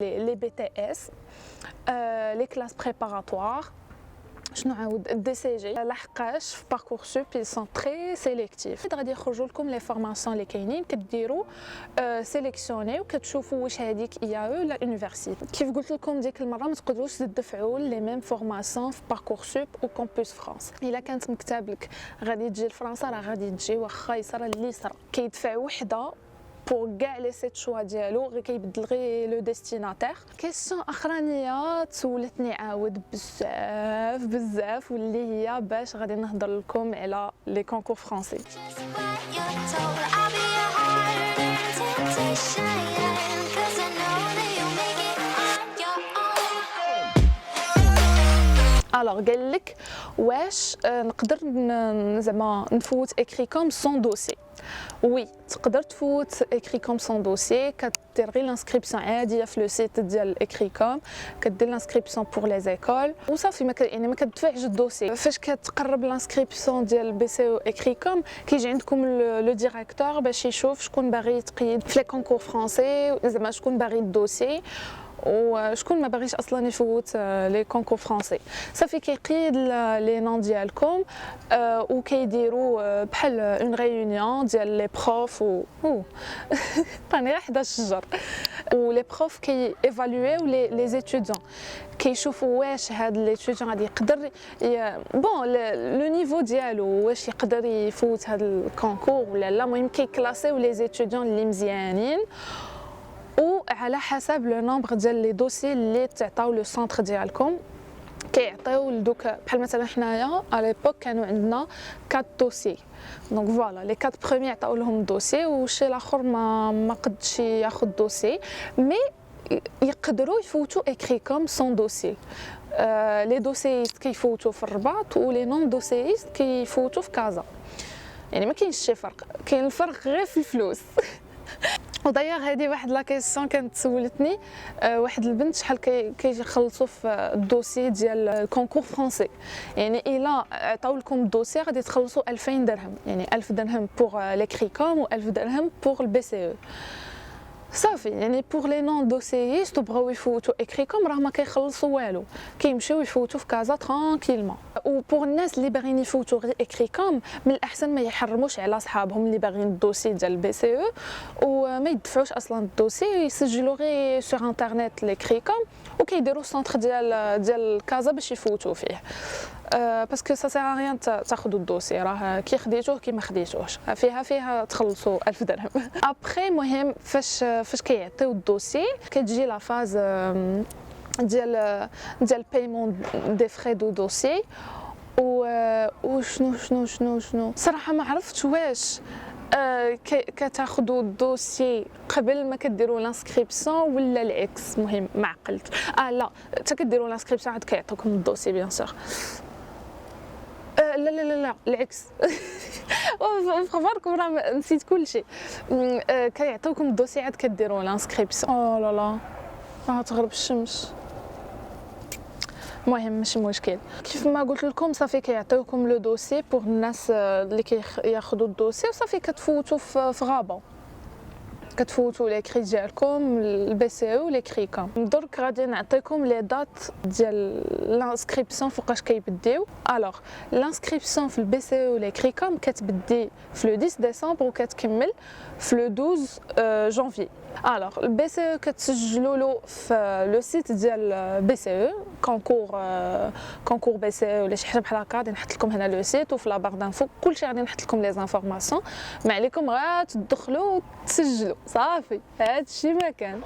les BTS, les classes préparatoires. شنو عاود الدي سي جي لحقاش في باركورسوب ils sont très sélectifs غادي يخرجوا لكم لي فورماسيون اللي كاينين كديروا سيليكسيوني وكتشوفوا واش هذيك اي او لا يونيفرسيتي. كيف قلت لكم ديك المره ما تقدروش تدفعوا لي ميم فورماسيون في باركورسوب و كامبوس فرانس. الا كانت مكتاب لك غادي تجي لفرنسا راه غادي تجي واخا يصرا اللي يصرا كيدفع وحده pour كاع لي سيت شوا ديالو غير كيبدل غير لو ديستيناتير. كيسيون اخرانيه تسولتني عاود بزاف واللي هي باش غادي نهضر لكم على لي كونكور فرونسي. Alors قال لك واش نقدر زعما نفوت écrit comme sans dossier. وي تقدر تفوت écrit comme sans dossier كدير غير لانسكريبسيون عاديه في لو سيت ديال écrit comme كدير لانسكريبسيون بور لي زيكول وصافي يعني ما كتدفعش الدوسي. فاش كتقرب لانسكريبسيون ديال بي سي او écrit comme كيجي عندكم لو ديريكتور باش يشوف شكون باغي يتقيد في لي كونكور فرونسي زعما شكون باغي الدوسي وشكون ما باغيش اصلا يفوت لي كونكور فرونسي. صافي كيقيد لي نون ديالكم وكيديروا بحال اون ريونيون ديال لي بروف طاني غير حدا الشجر ولي بروف كي ايفالويو لي زيتوديون كيشوفوا واش هاد ليتوديون غادي يقدر بون لو نيفو ديالو واش يقدر يفوت هاد الكونكور ولا لا. المهم كيكلاسيو لي زيتوديون اللي مزيانين وعلى حسب لو نومبر ديال لي دوسي اللي تعطاو لو سونتر ديالكم كيعطيو لدوك بحال مثلا حنايا على ليبوك كانوا عندنا 4 دوسي دونك فوالا لي 4 بروميير عطاو لهم دوسي والشي الاخر ما قدش ياخذ دوسي مي يقدروا يفوتوا écrit comme sans dossier. لي دوسيست كيفوتوا في الرباط ولي نون دوسيست كيفوتوا في كازا. يعني ما كاينش شي فرق، كاين الفرق غير في الفلوس. ودايوغ هذه واحد لا كيسيون كانت سولتني واحد البنت شحال كيخلصوا في الدوسي ديال الكونكور فرونسي. يعني الا عطاو لكم الدوسي غادي تخلصوا 2000 درهم يعني 1000 درهم بوغ ليكري كوم و1000 درهم بوغ البي سي او. صافي يعني بوغ لي نون دوسييست بغاو يفوتوا écrit comme راه ما كيخلصوا والو كيمشيو يفوتوا في كازا ترانكيلمون. وبوغ الناس اللي باغيين يفوتوا غير écrit comme من الاحسن ما يحرموش على صحابهم اللي باغيين الدوسي ديال البي سي او وما يدفعوش اصلا الدوسي يسجلوا غير سور انترنت l'écrit comme وكيديروا السونتر ديال كازا باش يفوتوا فيه. باسكو سا سير ريان تاخذوا الدوسي راه كي خديتوه كي ما خديتوهش فيها تخلصوا 1000 درهم. ابري مهم فاش كيعطيو الدوسي كتجي لا فاز ديال بايمون دي فري دو دوسي وشنو صراحه ما عرفتش واش كتاخذوا الدوسي قبل ما كديروا لانسكريبسيون ولا العكس. مهم ما عقلت لا حتى كديروا لانسكريبسيون عاد كيعطوكم الدوسي بيان سور. لا العكس. فخبركم راه نسيت كلشي. كيعطيوكم الدوسي عاد كديروا لانسكريبسيون. لا راه تغرب الشمس. المهم ماشي مشكل. كيف ما قلت لكم صافي كيعطيوكم لو دوسي بوغ الناس اللي كياخذوا الدوسي وصافي كتفوتوا في غابه كتفوتوا لي كري ديالكم البي سي او لي كري كوم. درك غادي نعطيكم لي دات ديال لانسكريبسيون فوقاش كيبديو. الوغ لانسكريبسيون في البي سي او لي كري كوم كتبدي في لو 10 ديسمبر وكتكمل في لو 12 جانفي. الوغ البي سي او كتسجلوا له في لو سيت ديال بي سي او كونكور بي سي او ولا شي حاجه بحال هكا. غادي نحط لكم هنا لو سيت وفي لا بار دانفو كلشي غادي نحط لكم لي زانفورماسيون. ما عليكم غير تدخلوا وتسجلوا صافي هادشي ما كان.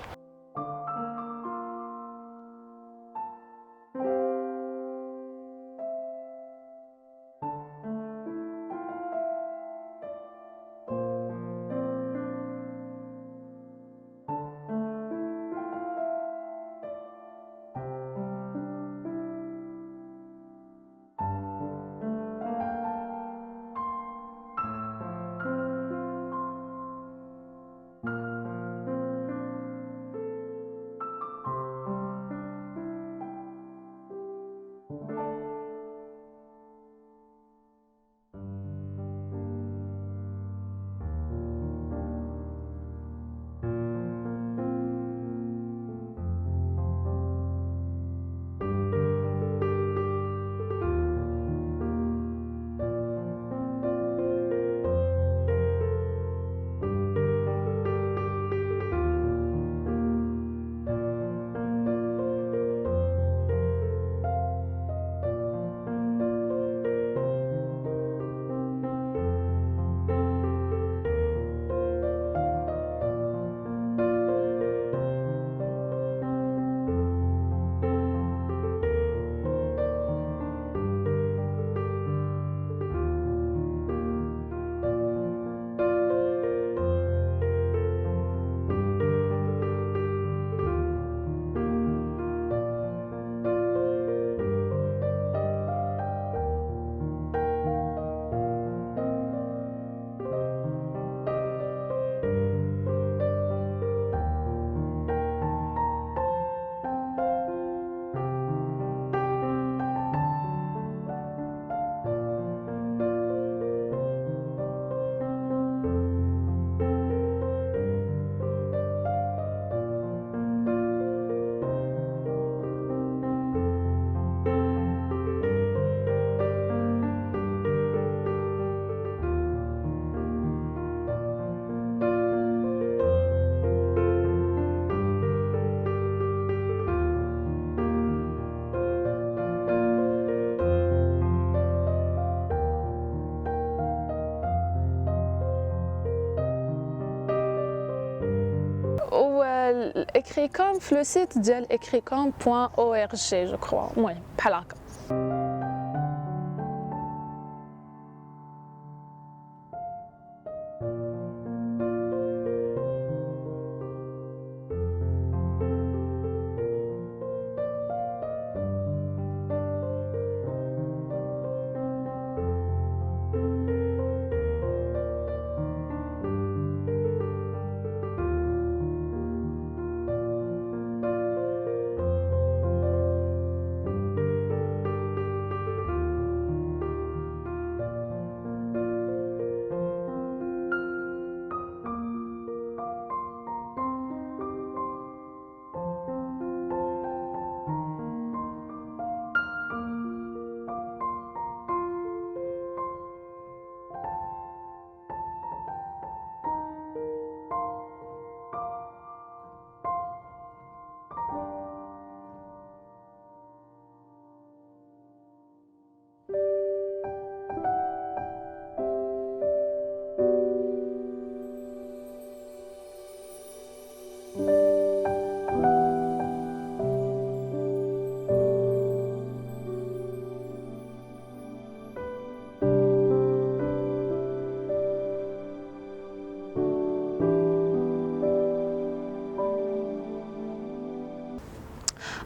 l'écricom في le site ديال écricom.org je crois المهم بحال هكا.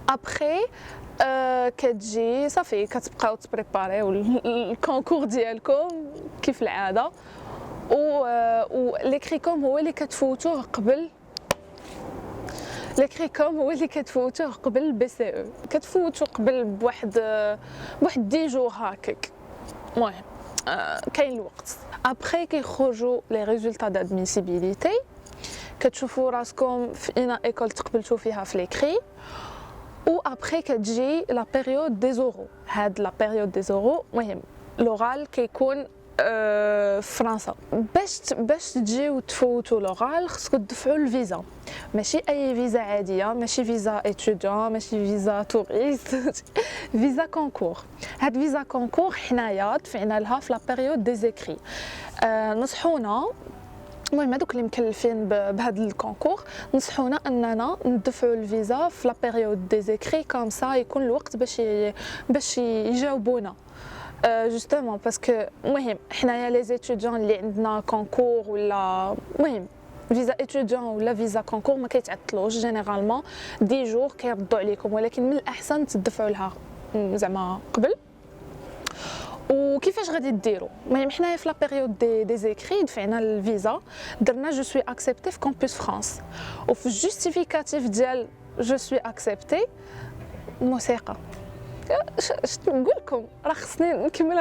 ابخي كتجي صافي كتبقاو تبريباريو الكونكور ديالكم كيف العاده و ليكريكوم هو اللي كتفوتوه قبل ليكريكوم هو اللي كتفوتوه قبل البي سي او كتفوتو قبل بواحد 10 جور هكاك المهم كاين الوقت ابخي كيخرجوا لي ريزولطا دادميسيبيليتي كتشوفوا راسكم في اينا ايكول تقبلتوا فيها في ليكري و ابخي كتجي لا بيريود دي زورو هاد لا بيريود دي زورو المهم لوغال كيكون فرنسا باش تجيو تفوتوا لوغال خصكم تدفعوا الفيزا ماشي اي فيزا عاديه ماشي فيزا اتوديون ماشي فيزا توريست فيزا كونكور هاد فيزا كونكور حنايا دفعنا لها في لا بيريود دي زيكري نصحونا المهم هذوك اللي مكلفين بهذا الكونكور نصحونا اننا ندفعوا الفيزا في لا بيريود دي زيكري كوم سا يكون الوقت باش يجاوبونا جوستومون باسكو المهم حنايا لي زيتوديون اللي عندنا كونكور ولا المهم فيزا اتوديون ولا فيزا كونكور ما كيتعطلوش جينيرالمون 10 جور كيردوا عليكم ولكن من الاحسن تدفعوا لها زعما قبل. وكيفاش غادي ديروا المهم حنايا في لا بيريود دي زيكري دفعنا الفيزا درنا جو سوي اكسبتي في كامبوس فرانس وفي الجوستيفيكاتيف ديال جو سوي اكسبتي موسيقى اش نقول لكم راه خصني نكمل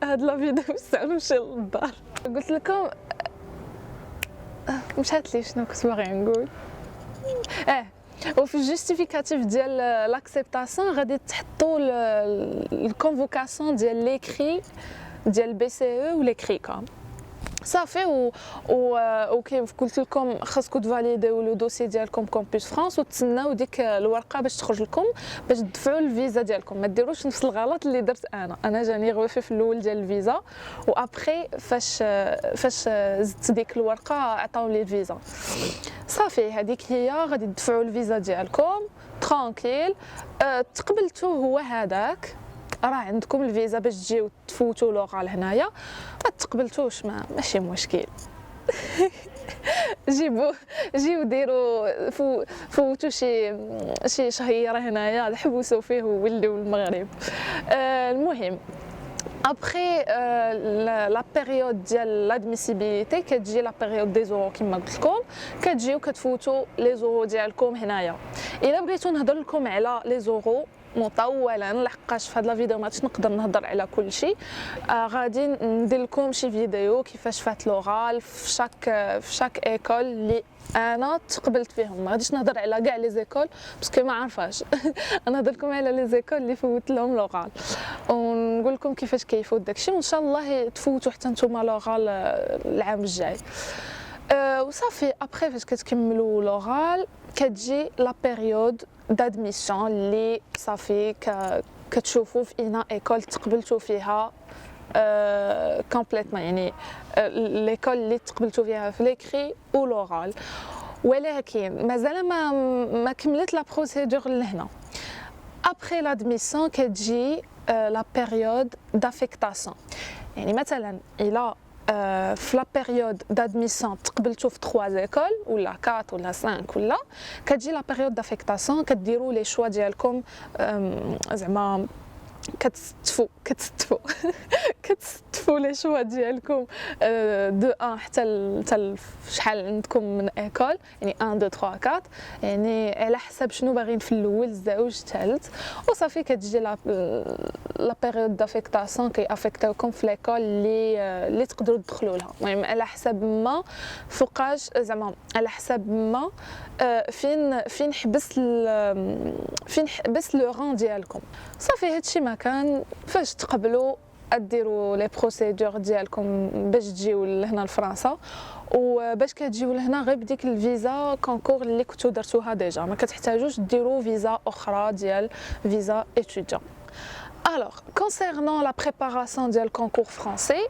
هاد لا فيديو باش نمشي للدار قلت لكم مشات لي شنو كنت باغي نقول وفي الجوستيفيكاتيف ديال لاكسبتاسيون غادي تحطوا الكونفوكاسيون ديال ليكري ديال بي سي او وليكريكوم صافي وكيف قلت لكم خاصكم تفاليديو لو دوسي ديالكم كامبوس فرانس وتسناو ديك الورقه باش تخرج لكم باش تدفعوا الفيزا ديالكم ما ديروش نفس الغلط اللي درت انا جاني غوفي في الاول ديال الفيزا وابخي فاش زدت ديك الورقه عطاو لي الفيزا صافي هذيك هي غادي تدفعوا الفيزا ديالكم ترانكيل تقبلتو هو هذاك راه عندكم الفيزا باش تجيو تفوتوا لوغال هنايا ما تقبلتوش ماشي مشكل جيو ديروا فوتوا شي شهيره هنايا حبسوا فيه ووليو المغرب المهم ابخي لا بيريود ديال لادميسيبيليتي كتجي لا بيريود دي زورو كما قلت لكم كتجيو كتفوتوا لي زورو ديالكم هنايا الا بغيتو نهضر لكم على لي زورو مطولا لحقاش في هاد لا فيديو ما نقدر نهضر على كل شيء غادي ندير لكم شي فيديو كيفاش فات لوغال في شاك ايكول اللي انا تقبلت فيهم ما غاديش نهضر على كاع لي زيكول باسكو ما عارفاش انا نهضر لكم على لي زيكول اللي فوت لهم لوغال ونقول لكم كيفاش كيفوت داكشي وان شاء الله تفوتوا حتى نتوما لوغال العام الجاي وصافي ابخي فاش كتكملوا لوغال كتجي لا بيريود دادميسيون اللي صافي كتشوفوا في اينا ايكول تقبلتوا فيها كومبليتمون يعني ليكول اللي تقبلتوا فيها في ليكري و لوغال ولكن مازال ما كملت لا بروسيدور لهنا. ابري لادميسيون كتجي لا بيريود دافيكتاسيون. يعني مثلا الى في لا بيريود دادميسيون تقبلتو في 3 زيكول ولا 4 ولا 5 ولا كتجي لا بيريود دافيكتاسيون كديروا لي شوا ديالكم زعما كتستفوا لي شوا ديالكم دو 1 حتى شحال عندكم من ايكول، يعني 1 2 3 4، يعني على حسب شنو باغيين في الاول الزوج الثالث، وصافي كتجي لا بيريود دافيكتاسيون كيافيكتيوكم في ليكول اللي تقدروا تدخلوا لها. المهم على حسب ما فوقاش زعما على حسب ما فين حبس لو ران ديالكم. صافي هادشي ما كان فاش تقبلوا ديروا لي بروسيدور ديالكم باش تجيو لهنا لفرنسا، وباش كتجيو لهنا غير بديك الفيزا كونكور اللي كنتو درتوها ديجا، ما كتحتاجوش ديروا فيزا اخرى ديال فيزا étudiant. Alors concernant la préparation du concours français,